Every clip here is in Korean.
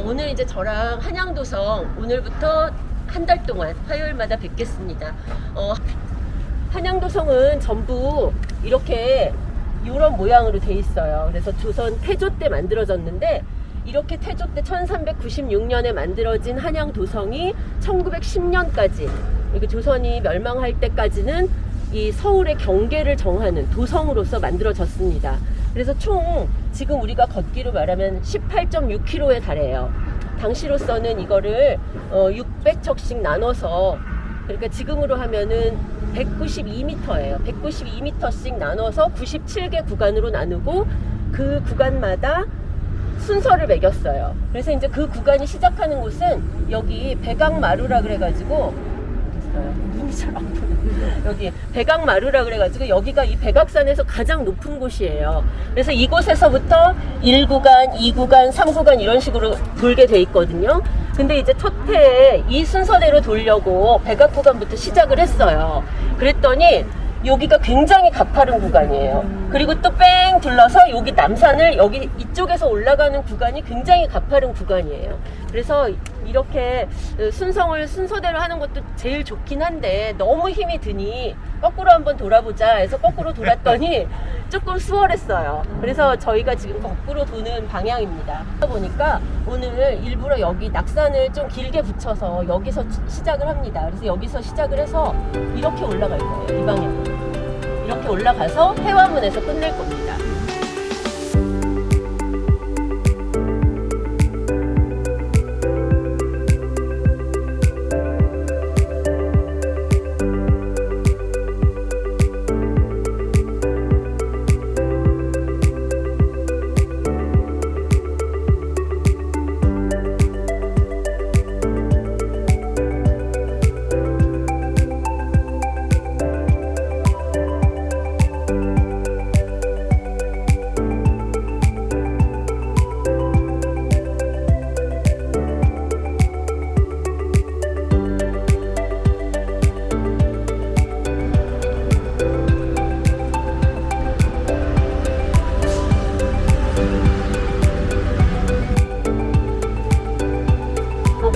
오늘 이제 저랑 한양도성 오늘부터 한 달 동안 화요일마다 뵙겠습니다. 한양도성은 전부 이렇게 이런 모양으로 돼 있어요. 그래서 조선 태조 때 만들어졌는데, 이렇게 태조 때 1396년에 만들어진 한양도성이 1910년까지, 이렇게 조선이 멸망할 때까지는 이 서울의 경계를 정하는 도성으로서 만들어졌습니다. 그래서 총 지금 우리가 걷기로 말하면 18.6km에 달해요. 당시로서는 이거를 600척씩 나눠서, 그러니까 지금으로 하면은 192m예요. 192m씩 나눠서 97개 구간으로 나누고 그 구간마다 순서를 매겼어요. 그래서 이제 그 구간이 시작하는 곳은 여기 백악마루라 그래가지고, 눈이 잘 안 보여. 여기 백악마루라 그래가지고 여기가 이 백악산에서 가장 높은 곳이에요. 그래서 이곳에서부터 1구간, 2구간, 3구간 이런 식으로 돌게 돼 있거든요. 근데 이제 첫 해에 이 순서대로 돌려고 백악구간부터 시작을 했어요. 그랬더니 여기가 굉장히 가파른 구간이에요. 그리고 또 뺑 둘러서 여기 남산을 여기 이쪽에서 올라가는 구간이 굉장히 가파른 구간이에요. 그래서 이렇게 순서를 순서대로 하는 것도 제일 좋긴 한데, 너무 힘이 드니 거꾸로 한번 돌아보자 해서 거꾸로 돌았더니 조금 수월했어요. 그래서 저희가 지금 거꾸로 도는 방향입니다. 그러다 보니까 오늘 일부러 여기 낙산을 좀 길게 붙여서 여기서 시작을 합니다. 그래서 여기서 시작을 해서 이렇게 올라갈 거예요. 이 방향으로. 이렇게 올라가서 해화문에서 끝낼 겁니다.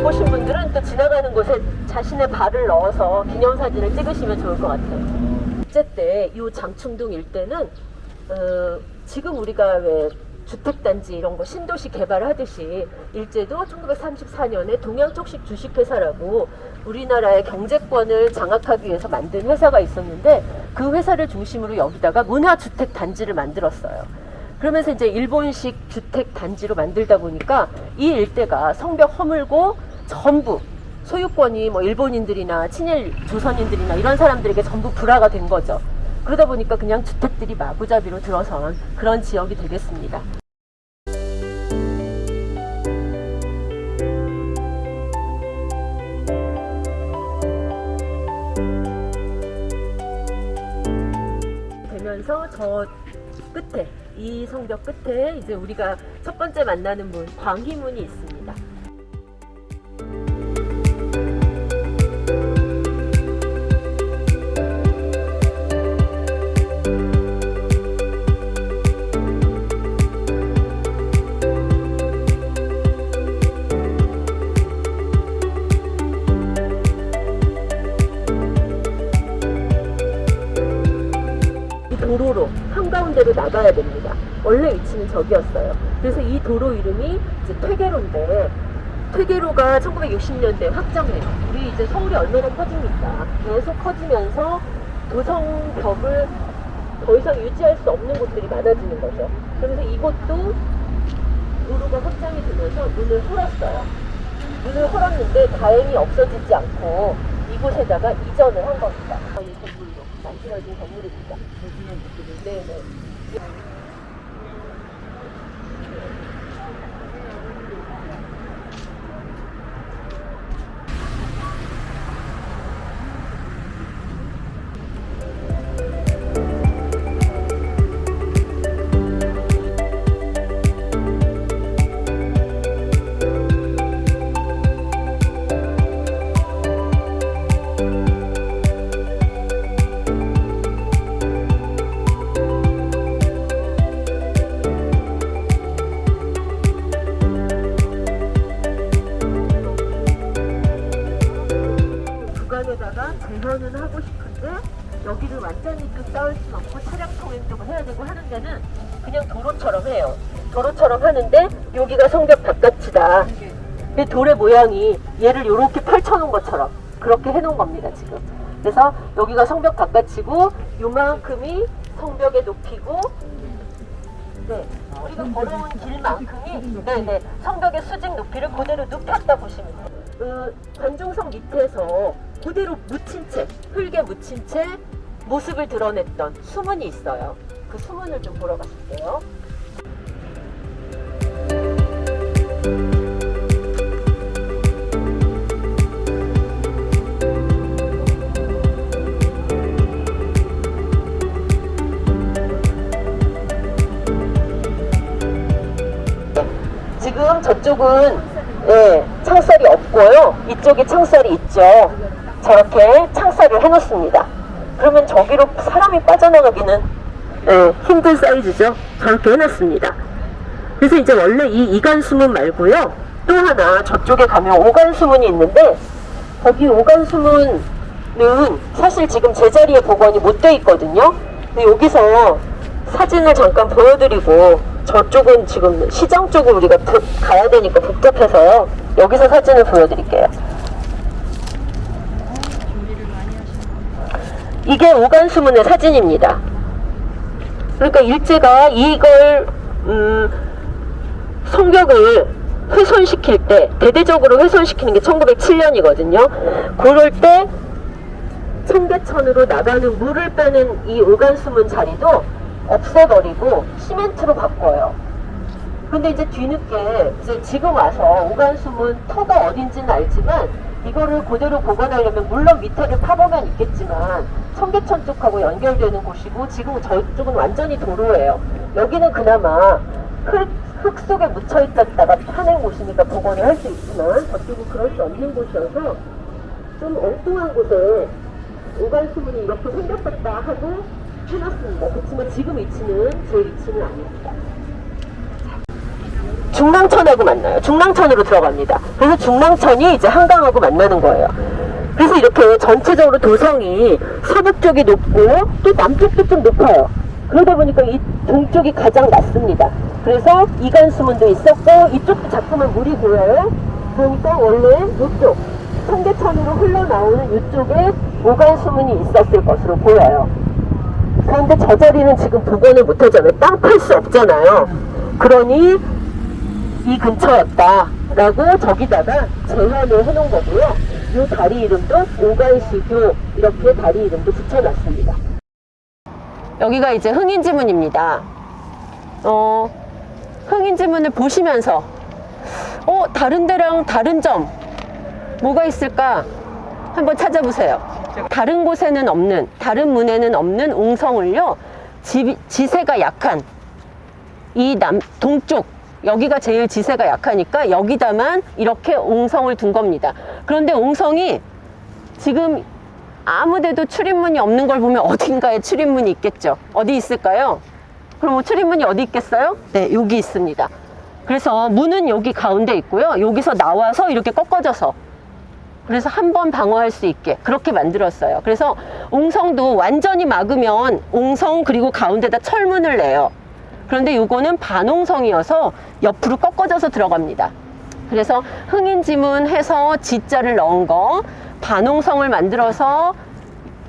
보신 분들은 또 지나가는 곳에 자신의 발을 넣어서 기념사진을 찍으시면 좋을 것 같아요. 일제 때 이 장충동 일대는 지금 우리가 왜 주택단지 이런 거 신도시 개발하듯이 일제도 1934년에 동양척식 주식회사라고 우리나라의 경제권을 장악하기 위해서 만든 회사가 있었는데, 그 회사를 중심으로 여기다가 문화주택단지를 만들었어요. 그러면서 이제 일본식 주택단지로 만들다 보니까 이 일대가 성벽 허물고 전부 소유권이 뭐 일본인들이나 친일 조선인들이나 이런 사람들에게 전부 불화가 된 거죠. 그러다 보니까 그냥 주택들이 마구잡이로 들어선 그런 지역이 되겠습니다. 되면서 저 끝에, 이 성벽 끝에 이제 우리가 첫 번째 만나는 문, 광희문이 있습니다. 도로로 한가운데로 나가야 됩니다. 원래 위치는 저기였어요. 그래서 이 도로 이름이 이제 퇴계로인데, 퇴계로가 1960년대에 확장해요. 우리 이제 서울이 얼마나 커집니까? 계속 커지면서 도성벽을 더 이상 유지할 수 없는 곳들이 많아지는 거죠. 그래서 이곳도 도로가 확장이 되면서 문을 헐었어요. 문을 헐었는데 다행히 없어지지 않고 이곳에다가 이전을 한 겁니다. 이 건물로 만들어진 건물입니다. 네네. 개선은 하고 싶은데 여기를 완전히 쌓을 수는 없고 차량 통행도 해야 되고 하는 데는 그냥 도로처럼 해요. 도로처럼 하는데 여기가 성벽 바깥이다. 이 돌의 모양이 얘를 이렇게 펼쳐놓은 것처럼 그렇게 해놓은 겁니다 지금. 그래서 여기가 성벽 바깥이고 요만큼이 성벽의 높이고, 네, 우리가 걸어온 길만큼이 네네 성벽의 수직 높이를 그대로 눕혔다 보시면 돼요. 관중석 밑에서 그대로 묻힌 채, 흙에 묻힌 채 모습을 드러냈던 수문이 있어요. 그 수문을 좀 보러 가실게요. 지금 저쪽은 창살이 없고요. 이쪽에 창살이 있죠. 저렇게 창살을 해놓습니다. 그러면 저기로 사람이 빠져나가기는 힘든 사이즈죠. 저렇게 해놨습니다. 그래서 이제 원래 이 이간수문 말고요. 또 하나 저쪽에 가면 오간수문이 있는데 거기 오간수문은 사실 지금 제자리에 복원이 못 돼 있거든요. 근데 여기서 사진을 잠깐 보여드리고 저쪽은 지금 시장 쪽으로 우리가 가야 되니까 복잡해서요. 여기서 사진을 보여드릴게요. 이게 오간수문의 사진입니다. 그러니까 일제가 이걸 성벽을 훼손시킬 때, 대대적으로 훼손시키는 게 1907년이거든요. 그럴 때 청계천으로 나가는 물을 빼는 이 오간수문 자리도 없애버리고 시멘트로 바꿔요. 근데 이제 뒤늦게 지금 와서 오간수문 터가 어딘지는 알지만 이거를 그대로 보관하려면 물론 밑에를 파보면 있겠지만 청계천 쪽하고 연결되는 곳이고 지금 저쪽은 완전히 도로예요. 여기는 그나마 흙 속에 묻혀있다가 파낸 곳이니까 복원을 할 수 있지만 저쪽은 그럴 수 없는 곳이어서 좀 엉뚱한 곳에 오간수문이 이렇게 생겼었다 하고 해놨습니다. 그렇지만 지금 위치는 제 위치는 아닙니다. 중랑천하고 만나요. 중랑천으로 들어갑니다. 그래서 중랑천이 이제 한강하고 만나는 거예요. 그래서 이렇게 전체적으로 도성이 서북 쪽이 높고 또 남쪽도 좀 높아요. 그러다 보니까 이 동쪽이 가장 낮습니다. 그래서 이간수문도 있었고 이쪽도 자꾸만 물이 보여요. 그러니까 원래 이쪽 청계천으로 흘러나오는 이쪽에 오간수문이 있었을 것으로 보여요. 그런데 저 자리는 지금 복원을 못하잖아요. 땅 팔 수 없잖아요. 그러니 이 근처였다라고 저기다가 재현을 해놓은 거고요. 이 다리 이름도 오간수교 이렇게 다리 이름도 붙여놨습니다. 여기가 이제 흥인지문입니다. 흥인지문을 보시면서 다른 데랑 다른 점 뭐가 있을까 한번 찾아보세요. 다른 곳에는 없는, 다른 문에는 없는 옹성을요, 지세가 약한 이 동쪽, 여기가 제일 지세가 약하니까 여기다만 이렇게 옹성을 둔 겁니다. 그런데 옹성이 지금 아무데도 출입문이 없는 걸 보면 어딘가에 출입문이 있겠죠. 어디 있을까요? 그럼 뭐 출입문이 어디 있겠어요? 네, 여기 있습니다. 그래서 문은 여기 가운데 있고요. 여기서 나와서 이렇게 꺾어져서, 그래서 한 번 방어할 수 있게 그렇게 만들었어요. 그래서 옹성도 완전히 막으면 옹성 그리고 가운데다 철문을 내요. 그런데 이거는 반옹성이어서 옆으로 꺾어져서 들어갑니다. 그래서 흥인지문 해서 지자를 넣은 거, 반옹성을 만들어서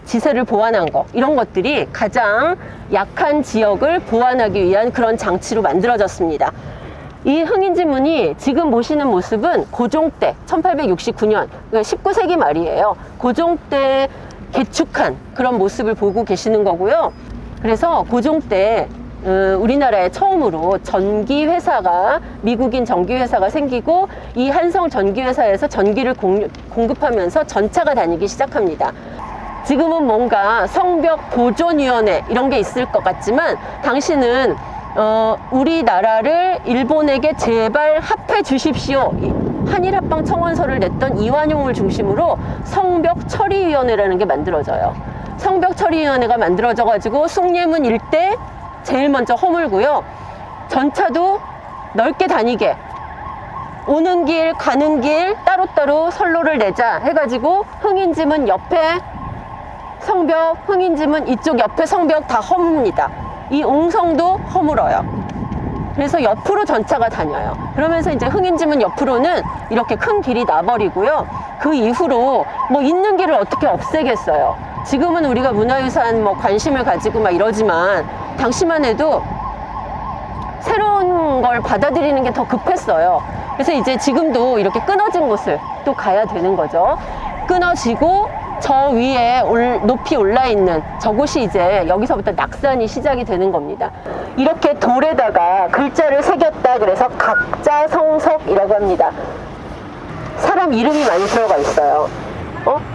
지세를 보완한 거, 이런 것들이 가장 약한 지역을 보완하기 위한 그런 장치로 만들어졌습니다. 이 흥인지문이 지금 보시는 모습은 고종 때 1869년 19세기 말이에요. 고종 때 개축한 그런 모습을 보고 계시는 거고요. 그래서 고종 때 우리나라에 처음으로 전기회사가, 미국인 전기회사가 생기고 이 한성 전기회사에서 전기를 공급하면서 전차가 다니기 시작합니다. 지금은 뭔가 성벽 보존위원회 이런 게 있을 것 같지만 당시는 우리나라를 일본에게 제발 합해 주십시오. 한일합방 청원서를 냈던 이완용을 중심으로 성벽처리위원회라는 게 만들어져요. 성벽처리위원회가 만들어져 가지고 숭례문 일대 제일 먼저 허물고요. 전차도 넓게 다니게, 오는 길 가는 길 따로따로 선로를 내자 해가지고 흥인지문 옆에 성벽, 흥인지문 이쪽 옆에 성벽 다 허뭅니다. 이 옹성도 허물어요. 그래서 옆으로 전차가 다녀요. 그러면서 이제 흥인지문 옆으로는 이렇게 큰 길이 나버리고요. 그 이후로 뭐 있는 길을 어떻게 없애겠어요. 지금은 우리가 문화유산 뭐 관심을 가지고 막 이러지만 당시만 해도 새로운 걸 받아들이는 게 더 급했어요. 그래서 이제 지금도 이렇게 끊어진 곳을 또 가야 되는 거죠. 끊어지고 저 위에 높이 올라 있는 저곳이 이제 여기서부터 낙산이 시작이 되는 겁니다. 이렇게 돌에다가 글자를 새겼다 그래서 각자성석이라고 합니다. 사람 이름이 많이 들어가 있어요.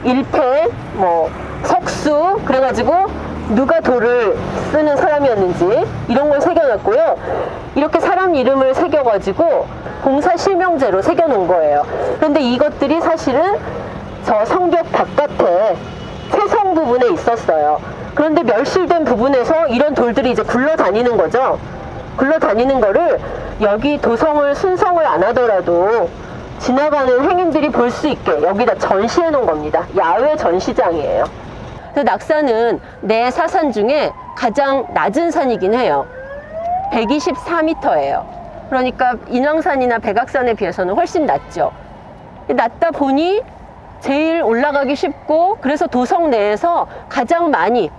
일패, 뭐 석수, 그래가지고 누가 돌을 쓰는 사람이었는지 이런 걸 새겨놨고요. 이렇게 사람 이름을 새겨가지고 공사 실명제로 새겨놓은 거예요. 그런데 이것들이 사실은 저 성벽 바깥에 채성 부분에 있었어요. 그런데 멸실된 부분에서 이런 돌들이 이제 굴러다니는 거죠. 굴러다니는 거를 여기 도성을 순성을 안 하더라도 지나가는 행인들이 볼 수 있게 여기다 전시해 놓은 겁니다. 야외 전시장이에요. 낙산은 네 사산 중에 가장 낮은 산이긴 해요. 124m예요. 그러니까 인왕산이나 백악산에 비해서는 훨씬 낮죠. 낮다 보니 제일 올라가기 쉽고, 그래서 도성 내에서 가장 많이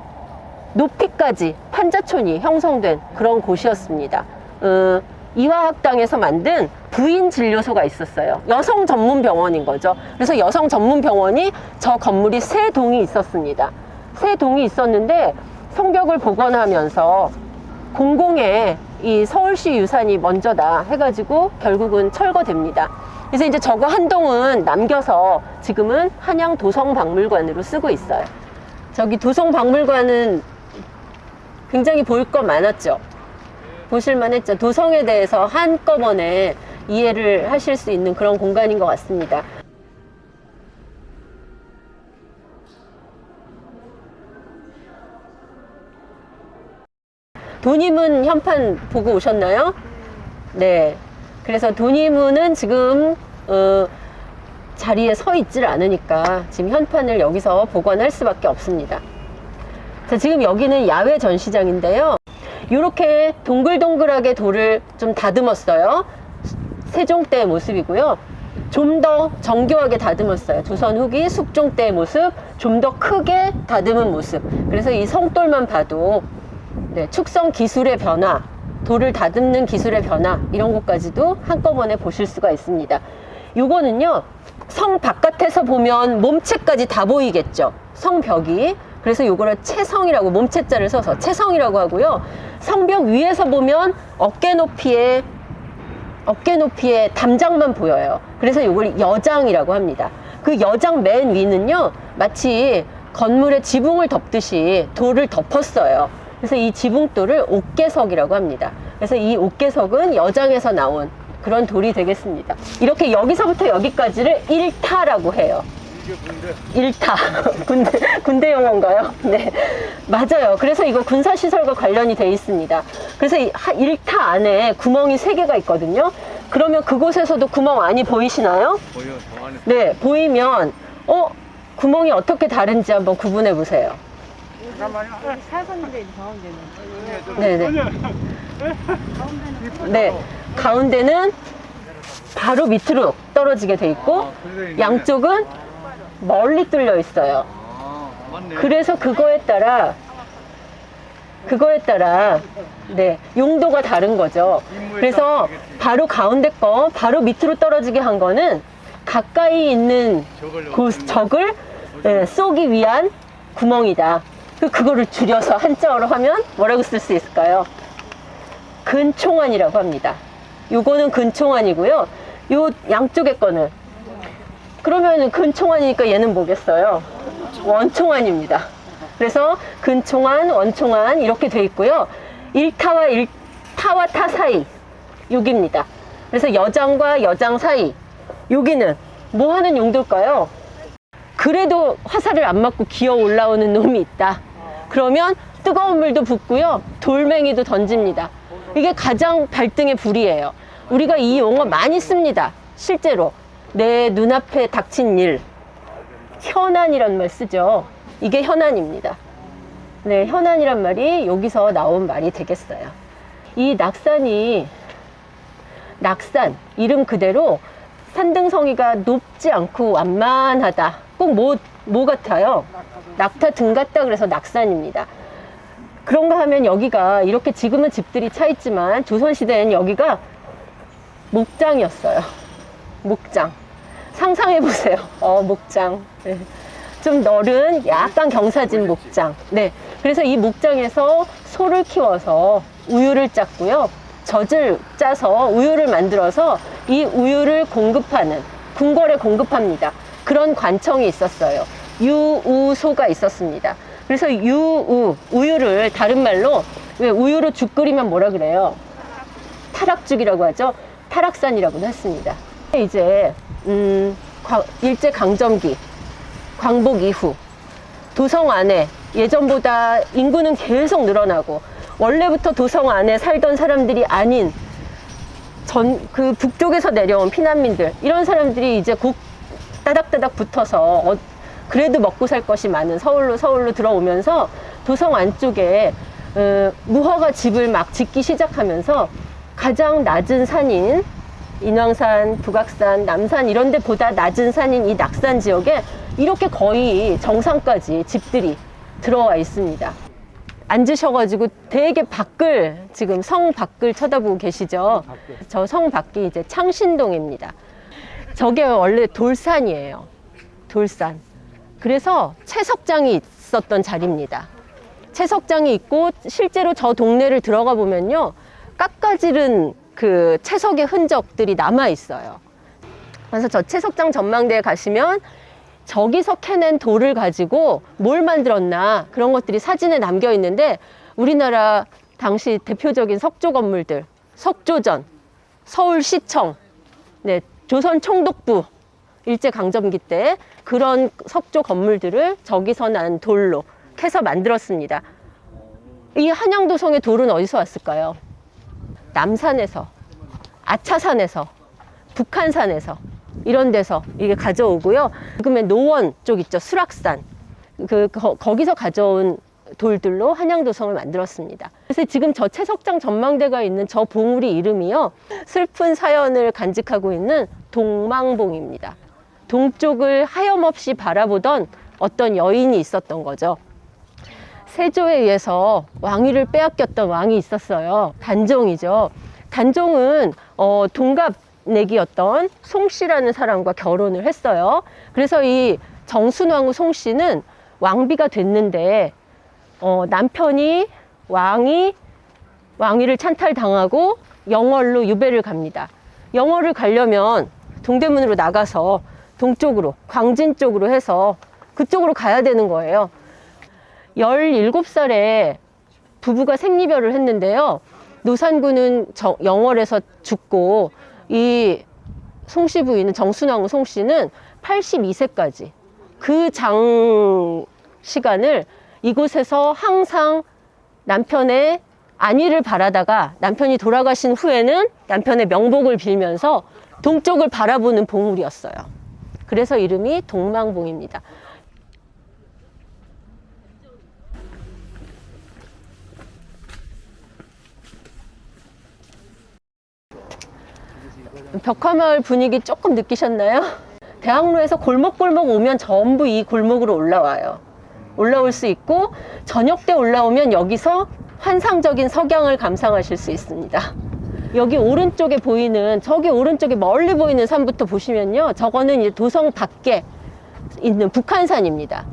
높이까지 판자촌이 형성된 그런 곳이었습니다. 이화학당에서 만든 부인 진료소가 있었어요. 여성 전문 병원인 거죠. 그래서 여성 전문 병원이 저 건물이 세 동이 있었습니다. 세 동이 있었는데 성벽을 복원하면서 공공의 이 서울시 유산이 먼저다 해가지고 결국은 철거됩니다. 그래서 이제 저거 한 동은 남겨서 지금은 한양 도성박물관으로 쓰고 있어요. 저기 도성박물관은 굉장히 볼 거 많았죠. 보실만 했죠. 도성에 대해서 한꺼번에 이해를 하실 수 있는 그런 공간인 것 같습니다. 돈이문 현판 보고 오셨나요? 네. 그래서 돈이문은 지금 자리에 서 있질 않으니까 지금 현판을 여기서 복원할 수밖에 없습니다. 자, 지금 여기는 야외 전시장인데요. 이렇게 동글동글하게 돌을 좀 다듬었어요. 세종 때의 모습이고요. 좀 더 정교하게 다듬었어요. 조선 후기 숙종 때의 모습, 좀 더 크게 다듬은 모습. 그래서 이 성돌만 봐도 네, 축성 기술의 변화, 돌을 다듬는 기술의 변화, 이런 것까지도 한꺼번에 보실 수가 있습니다. 요거는요, 성 바깥에서 보면 몸체까지 다 보이겠죠. 성벽이. 그래서 요거를 채성이라고, 몸체자를 써서 채성이라고 하고요. 성벽 위에서 보면 어깨 높이의 담장만 보여요. 그래서 요걸 여장이라고 합니다. 그 여장 맨 위는요, 마치 건물의 지붕을 덮듯이 돌을 덮었어요. 그래서 이 지붕돌을 옥계석이라고 합니다. 그래서 이 옥계석은 여장에서 나온 그런 돌이 되겠습니다. 이렇게 여기서부터 여기까지를 1타라고 해요. 이게 1타. 군대 용어인가요? 네. 맞아요. 그래서 이거 군사시설과 관련이 돼 있습니다. 그래서 이 1타 안에 구멍이 3개가 있거든요. 그러면 그곳에서도 구멍 안이 보이시나요? 보여, 저 안에. 네. 보이면, 구멍이 어떻게 다른지 한번 구분해 보세요. 잠깐만요. 사선인데 가운데는. 네네. 네. 가운데는 바로 밑으로 떨어지게 돼 있고, 양쪽은 멀리 뚫려 있어요. 맞네. 그래서 그거에 따라 네, 용도가 다른 거죠. 그래서 바로 가운데 거, 바로 밑으로 떨어지게 한 거는 가까이 있는 적을 쏘기 위한 구멍이다. 그거를 줄여서 한자어로 하면 뭐라고 쓸 수 있을까요? 근총안이라고 합니다. 요거는 근총안이고요. 요 양쪽의 거는, 그러면 근총안이니까 얘는 뭐겠어요? 원총안입니다. 그래서 근총안, 원총안 이렇게 돼 있고요. 1타와 타 사이, 여기입니다. 그래서 여장과 여장 사이, 여기는 뭐 하는 용도일까요? 그래도 화살을 안 맞고 기어 올라오는 놈이 있다. 그러면 뜨거운 물도 붓고요, 돌멩이도 던집니다. 이게 가장 발등의 불이에요. 우리가 이 용어 많이 씁니다. 실제로 내 눈앞에 닥친 일, 현안이라는 말 쓰죠. 이게 현안입니다. 네, 현안이란 말이 여기서 나온 말이 되겠어요. 이 낙산, 이름 그대로 산등성이가 높지 않고 완만하다. 꼭 뭐 같아요? 낙타 등 같다 그래서 낙산입니다. 그런가 하면 여기가 이렇게 지금은 집들이 차 있지만 조선시대엔 여기가 목장이었어요. 목장. 상상해보세요. 목장. 네. 좀 넓은 약간 경사진 목장. 네. 그래서 이 목장에서 소를 키워서 우유를 짰고요. 젖을 짜서 우유를 만들어서 이 우유를 공급하는, 궁궐에 공급합니다. 그런 관청이 있었어요. 유우소가 있었습니다. 그래서 우유를 다른 말로, 왜 우유로 죽 끓이면 뭐라 그래요? 타락죽이라고 하죠. 타락산이라고도 했습니다. 이제 일제강점기 광복 이후 도성 안에 예전보다 인구는 계속 늘어나고, 원래부터 도성 안에 살던 사람들이 아닌 그 북쪽에서 내려온 피난민들, 이런 사람들이 이제 곡 따닥따닥 붙어서 그래도 먹고 살 것이 많은 서울로 들어오면서 도성 안쪽에 무허가 집을 막 짓기 시작하면서 가장 낮은 산인 인왕산, 북악산, 남산 이런 데보다 낮은 산인 이 낙산 지역에 이렇게 거의 정상까지 집들이 들어와 있습니다. 앉으셔가지고 되게 지금 성 밖을 쳐다보고 계시죠? 저 성 밖이 이제 창신동입니다. 저게 원래 돌산이에요. 돌산. 그래서 채석장이 있었던 자리입니다. 채석장이 있고 실제로 저 동네를 들어가 보면요, 깎아지른 그 채석의 흔적들이 남아 있어요. 그래서 저 채석장 전망대에 가시면 저기서 캐낸 돌을 가지고 뭘 만들었나 그런 것들이 사진에 남겨 있는데, 우리나라 당시 대표적인 석조 건물들, 석조전, 서울시청, 네, 조선 총독부, 일제강점기 때 그런 석조 건물들을 저기서 난 돌로 캐서 만들었습니다. 이 한양도성의 돌은 어디서 왔을까요? 남산에서, 아차산에서, 북한산에서 이런 데서 이게 가져오고요. 지금의 노원 쪽 있죠, 수락산, 거기서 가져온 돌들로 한양도성을 만들었습니다. 그래서 지금 저 채석장 전망대가 있는 저 봉우리 이름이요, 슬픈 사연을 간직하고 있는 동망봉입니다. 동쪽을 하염없이 바라보던 어떤 여인이 있었던 거죠. 세조에 의해서 왕위를 빼앗겼던 왕이 있었어요. 단종이죠. 단종은 동갑내기였던 송씨라는 사람과 결혼을 했어요. 그래서 이 정순왕후 송씨는 왕비가 됐는데 남편이 왕위를 찬탈당하고 영월로 유배를 갑니다. 영월을 가려면 동대문으로 나가서 동쪽으로, 광진 쪽으로 해서 그쪽으로 가야 되는 거예요. 17살에 부부가 생리별을 했는데요. 노산군은 영월에서 죽고, 이 송씨 부인은, 정순왕후 송씨는 82세까지 그 시간을 이곳에서 항상 남편의 안위를 바라다가 남편이 돌아가신 후에는 남편의 명복을 빌면서 동쪽을 바라보는 봉우리였어요. 그래서 이름이 동망봉입니다. 벽화마을 분위기 조금 느끼셨나요? 대학로에서 골목골목 오면 전부 이 골목으로 올라올 수 있고, 저녁 때 올라오면 여기서 환상적인 석양을 감상하실 수 있습니다. 여기 오른쪽에 보이는, 저기 오른쪽에 멀리 보이는 산부터 보시면요, 저거는 이제 도성 밖에 있는 북한산입니다.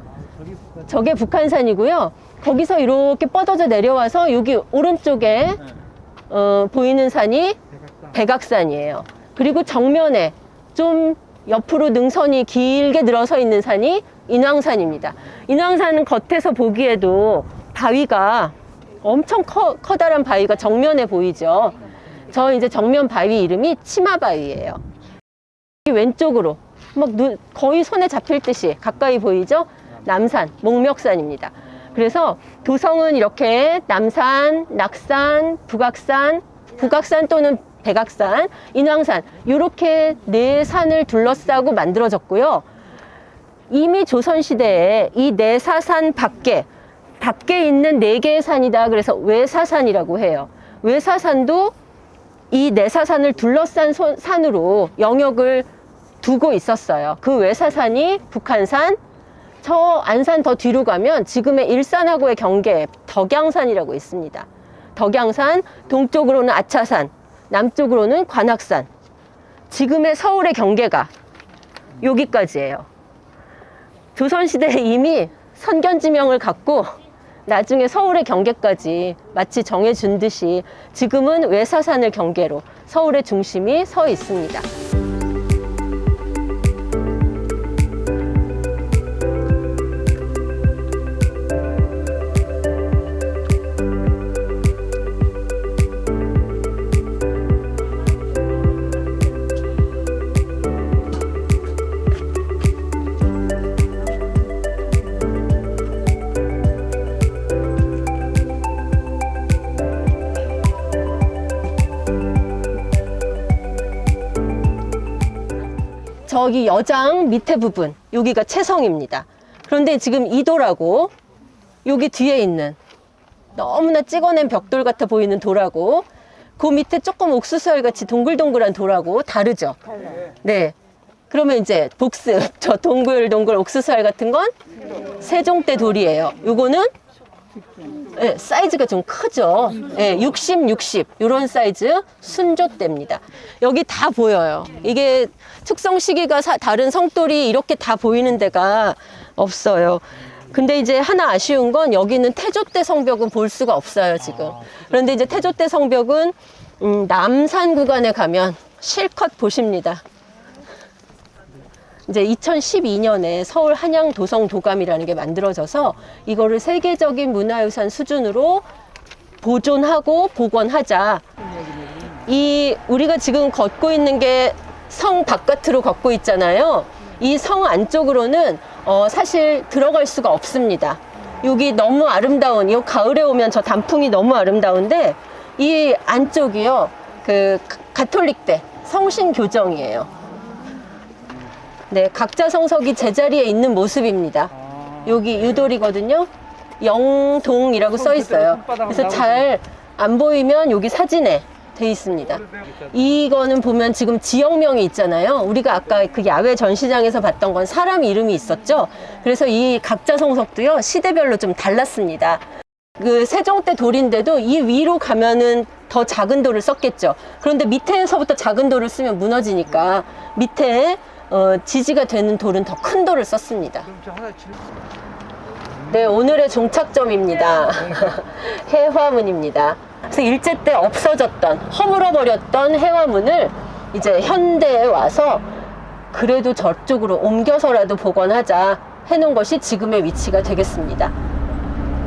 저게 북한산이고요. 거기서 이렇게 뻗어져 내려와서 여기 오른쪽에 보이는 산이 백악산이에요. 그리고 정면에 좀 옆으로 능선이 길게 늘어서 있는 산이 인왕산입니다. 인왕산은 겉에서 보기에도 바위가 엄청 커다란 바위가 정면에 보이죠. 저 이제 정면 바위 이름이 치마바위예요. 왼쪽으로 막 거의 손에 잡힐 듯이 가까이 보이죠? 남산, 목멱산입니다. 그래서 도성은 이렇게 남산, 낙산, 북악산 또는 백악산, 인왕산, 이렇게 네 산을 둘러싸고 만들어졌고요. 이미 조선시대에 이 내사산 밖에 있는 4개의 산이다. 그래서 외사산이라고 해요. 외사산도 이 내사산을 둘러싼 산으로 영역을 두고 있었어요. 그 외사산이 북한산, 저 안산 더 뒤로 가면 지금의 일산하고의 경계에 덕양산이라고 있습니다. 덕양산, 동쪽으로는 아차산, 남쪽으로는 관악산. 지금의 서울의 경계가 여기까지예요. 조선시대에 이미 선견지명을 갖고 나중에 서울의 경계까지 마치 정해준 듯이 지금은 외사산을 경계로 서울의 중심이 서 있습니다. 저기 여장 밑에 부분, 여기가 채성입니다. 그런데 지금 이도라고 여기 뒤에 있는 너무나 찍어낸 벽돌 같아 보이는 돌하고 그 밑에 조금 옥수수알 같이 동글동글한 돌하고 다르죠? 네. 그러면 이제 복습, 저 동글동글 옥수수알 같은 건 세종대 돌이에요. 요거는 네, 사이즈가 좀 크죠. 네, 60 이런 사이즈 순조대입니다. 여기 다 보여요. 이게 축성 시기가 다른 성돌이 이렇게 다 보이는 데가 없어요. 근데 이제 하나 아쉬운 건 여기는 태조대 성벽은 볼 수가 없어요, 지금. 그런데 이제 태조대 성벽은 남산 구간에 가면 실컷 보십니다. 이제 2012년에 서울 한양 도성 도감이라는 게 만들어져서 이거를 세계적인 문화유산 수준으로 보존하고 복원하자. 이 우리가 지금 걷고 있는 게 성 바깥으로 걷고 있잖아요. 이 성 안쪽으로는 사실 들어갈 수가 없습니다. 여기 너무 아름다운, 이 가을에 오면 저 단풍이 너무 아름다운데 이 안쪽이요, 그 가톨릭대 성신교정이에요. 네, 각자 성석이 제자리에 있는 모습입니다. 여기 유돌이거든요. 영동이라고 써 있어요. 그래서 잘 안 보이면 여기 사진에 돼 있습니다. 이거는 보면 지금 지역명이 있잖아요. 우리가 아까 그 야외 전시장에서 봤던 건 사람 이름이 있었죠. 그래서 이 각자 성석도요, 시대별로 좀 달랐습니다. 그 세종대 돌인데도 이 위로 가면은 더 작은 돌을 썼겠죠. 그런데 밑에서부터 작은 돌을 쓰면 무너지니까 밑에 지지가 되는 돌은 더 큰 돌을 썼습니다. 네, 오늘의 종착점입니다. 해화문입니다. 그래서 일제 때 없어졌던, 허물어버렸던 해화문을 이제 현대에 와서 그래도 저쪽으로 옮겨서라도 복원하자 해놓은 것이 지금의 위치가 되겠습니다.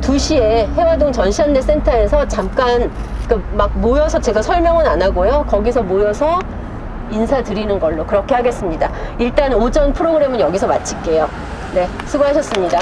2시에 해화동 전시안내센터에서 잠깐 막 모여서, 제가 설명은 안 하고요, 거기서 모여서 인사드리는 걸로 그렇게 하겠습니다. 일단 오전 프로그램은 여기서 마칠게요. 네, 수고하셨습니다.